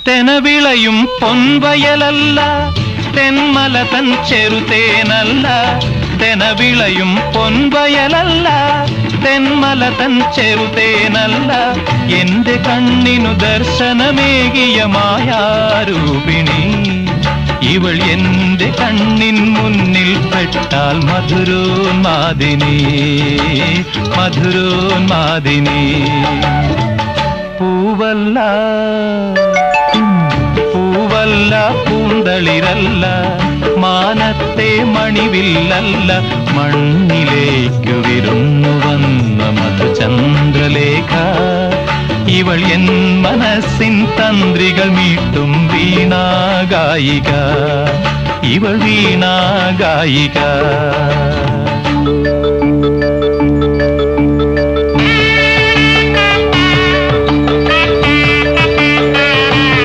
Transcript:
തെനവിളയും പൊൻവയലല്ല, തെന്മല തൻ ചെറുതേനല്ല. തെനവിളയും പൊൻവയലല്ല, തെന്മല തൻ ചെറുതേനല്ല. എന്റെ കണ്ണിനു ദർശനമേകിയ മായാരൂപിണി ഇവൾ എന്റെ കണ്ണിൻ മുന്നിൽ പെട്ടാൽ മധുരോന്മാദിനി, മധുരോന്മാദിനി. പൂവല്ല പൂവല്ല പൂന്തളിരല്ല, മാനത്തെ മണിവില്ലല്ല, മണ്ണിലേക്കു വിരുന്നു വന്ന മധുചന്ദ്രലേഖ ഇവൾ എൻ മനസ്സിൻ തന്ത്രികൾ മീട്ടും വീണാഗായിക, ഇവൾ വീണാഗായിക.